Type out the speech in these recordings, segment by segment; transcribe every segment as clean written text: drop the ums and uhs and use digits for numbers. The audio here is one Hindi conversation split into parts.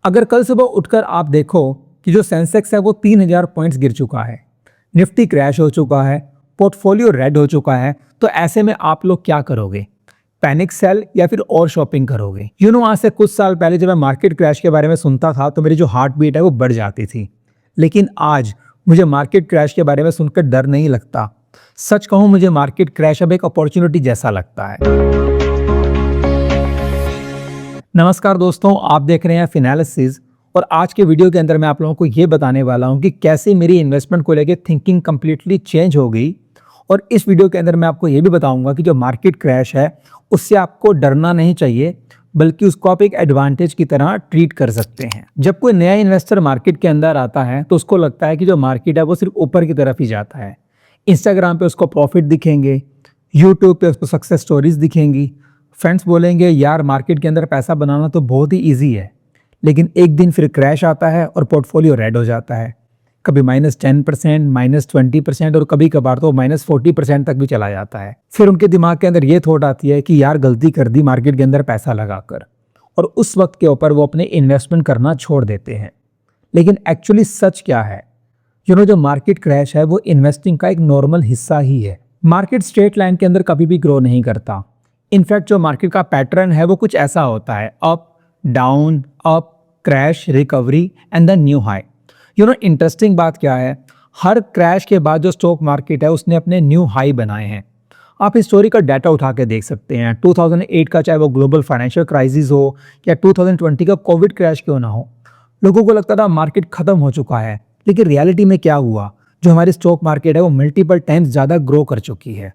अगर कल सुबह उठकर आप देखो कि जो सेंसेक्स है वो 3000 पॉइंट्स गिर चुका है, निफ्टी क्रैश हो चुका है, पोर्टफोलियो रेड हो चुका है, तो ऐसे में आप लोग क्या करोगे? पैनिक सेल या फिर और शॉपिंग करोगे? आज से कुछ साल पहले जब मैं मार्केट क्रैश के बारे में सुनता था तो मेरी जो हार्ट बीट है वो बढ़ जाती थी, लेकिन आज मुझे मार्केट क्रैश के बारे में सुनकर डर नहीं लगता। सच कहूं, मुझे मार्केट क्रैश अब एक अपॉर्चुनिटी जैसा लगता है। नमस्कार दोस्तों, आप देख रहे हैं फिनालिसिस और आज के वीडियो के अंदर मैं आप लोगों को ये बताने वाला हूं कि कैसे मेरी इन्वेस्टमेंट को लेकर थिंकिंग कंप्लीटली चेंज हो गई। और इस वीडियो के अंदर मैं आपको ये भी बताऊंगा कि जो मार्केट क्रैश है उससे आपको डरना नहीं चाहिए, बल्कि उसको आप एक एडवांटेज की तरह ट्रीट कर सकते हैं। जब कोई नया इन्वेस्टर मार्केट के अंदर आता है तो उसको लगता है कि जो मार्केट है वो सिर्फ ऊपर की तरफ ही जाता है। इंस्टाग्राम पे उसको प्रॉफिट दिखेंगे, यूट्यूब पे उसको सक्सेस स्टोरीज दिखेंगी, फ्रेंड्स बोलेंगे यार मार्केट के अंदर पैसा बनाना तो बहुत ही ईजी है। लेकिन एक दिन फिर क्रैश आता है और पोर्टफोलियो रेड हो जाता है, कभी -10%, -20% और कभी कभार तो -40% तक भी चला जाता है। फिर उनके दिमाग के अंदर ये थॉट आती है कि यार गलती कर दी मार्केट के अंदर पैसा लगाकर, और उस वक्त के ऊपर वो अपने इन्वेस्टमेंट करना छोड़ देते हैं। लेकिन एक्चुअली सच क्या है? जो मार्केट क्रैश है वो इन्वेस्टिंग का एक नॉर्मल हिस्सा ही है। मार्केट स्ट्रेट लाइन के अंदर कभी भी ग्रो नहीं करता। इनफैक्ट जो मार्केट का पैटर्न है वो कुछ ऐसा होता है, up down, up crash, recovery and the new high. Interesting बात क्या है, हर क्रैश के बाद जो स्टॉक मार्केट है उसने अपने न्यू हाई बनाए हैं। आप हिस्टोरिकल डाटा उठा के देख सकते हैं। 2008 का चाहे वो ग्लोबल फाइनेंशियल क्राइसिस हो या 2020 का कोविड क्रैश क्यों ना हो, लोगों को लगता था मार्केट खत्म हो चुका है, लेकिन रियलिटी में क्या हुआ? जो हमारी स्टॉक मार्केट है वो मल्टीपल टाइम्स ज़्यादा ग्रो कर चुकी है।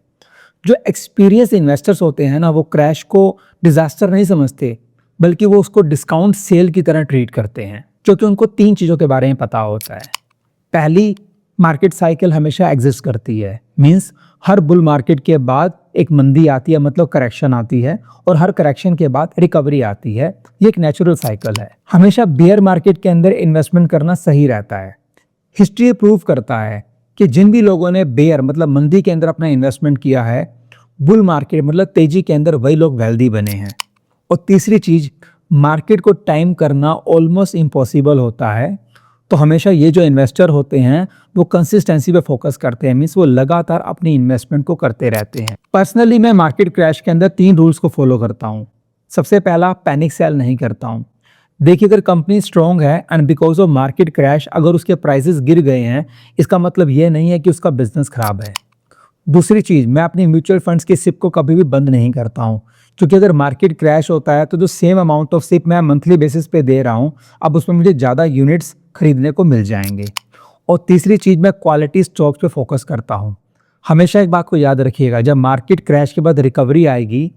जो एक्सपीरियंस इन्वेस्टर्स होते हैं ना, वो क्रैश को डिजास्टर नहीं समझते, बल्कि वो उसको डिस्काउंट सेल की तरह ट्रीट करते हैं, क्योंकि उनको 3 चीज़ों के बारे में पता होता है। पहली, मार्केट साइकिल हमेशा एग्जिस्ट करती है, मींस हर बुल मार्केट के बाद एक मंदी आती है, मतलब करेक्शन आती है, और हर करेक्शन के बाद रिकवरी आती है। ये एक नेचुरल साइकिल है। हमेशा बेयर मार्केट के अंदर इन्वेस्टमेंट करना सही रहता है। हिस्ट्री प्रूव करता है कि जिन भी लोगों ने बेयर मतलब मंदी के अंदर अपना इन्वेस्टमेंट किया है, बुल मार्केट मतलब तेजी के अंदर वही लोग वेल्दी बने हैं। और तीसरी चीज, मार्केट को टाइम करना ऑलमोस्ट इम्पॉसिबल होता है। तो हमेशा ये जो इन्वेस्टर होते हैं वो कंसिस्टेंसी पे फोकस करते हैं, मीन्स वो लगातार अपनी इन्वेस्टमेंट को करते रहते हैं। पर्सनली मैं मार्केट क्रैश के अंदर 3 रूल्स को फॉलो करता हूँ। सबसे पहला, पैनिक सेल नहीं करता हूँ। देखिए, अगर कंपनी स्ट्रॉन्ग है and because of market crash अगर उसके प्राइसेस गिर गए हैं, इसका मतलब ये नहीं है कि उसका बिजनेस खराब है। दूसरी चीज़, मैं अपनी म्यूचुअल फंड्स की सिप को कभी भी बंद नहीं करता हूँ, क्योंकि अगर मार्केट क्रैश होता है तो जो सेम अमाउंट ऑफ सिप मैं मंथली बेसिस पे दे रहा हूँ, अब उसमें मुझे ज़्यादा यूनिट्स खरीदने को मिल जाएंगे। और तीसरी चीज़, मैं क्वालिटी स्टॉक्स पे फोकस करता हूँ। हमेशा एक बात को याद रखिएगा, जब मार्केट क्रैश के बाद रिकवरी आएगी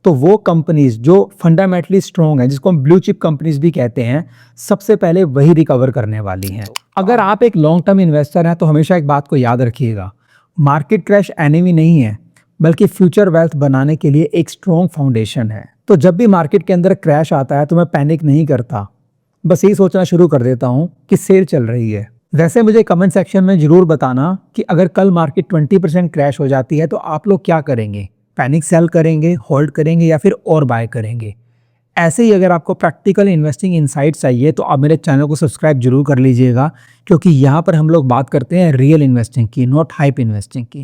तो वो कंपनीज जो फंडामेंटली स्ट्रॉन्ग है, जिसको हम ब्लू चिप कंपनीज भी कहते हैं, सबसे पहले वही रिकवर करने वाली हैं। अगर आप एक लॉन्ग टर्म इन्वेस्टर हैं तो हमेशा एक बात को याद रखिएगा, मार्केट क्रैश एनिमी नहीं है, बल्कि फ्यूचर वेल्थ बनाने के लिए एक स्ट्रॉन्ग फाउंडेशन है। तो जब भी मार्केट के अंदर क्रैश आता है तो मैं पैनिक नहीं करता, बस यही सोचना शुरू कर देता हूँ कि सेल चल रही है। वैसे मुझे कमेंट सेक्शन में जरूर बताना कि अगर कल मार्केट 20% क्रैश हो जाती है तो आप लोग क्या करेंगे? पैनिक सेल करेंगे, होल्ड करेंगे या फिर और बाय करेंगे? ऐसे ही अगर आपको प्रैक्टिकल इन्वेस्टिंग इनसाइट चाहिए तो आप मेरे चैनल को सब्सक्राइब जरूर कर लीजिएगा, क्योंकि यहाँ पर हम लोग बात करते हैं रियल इन्वेस्टिंग की, नॉट हाइप इन्वेस्टिंग की।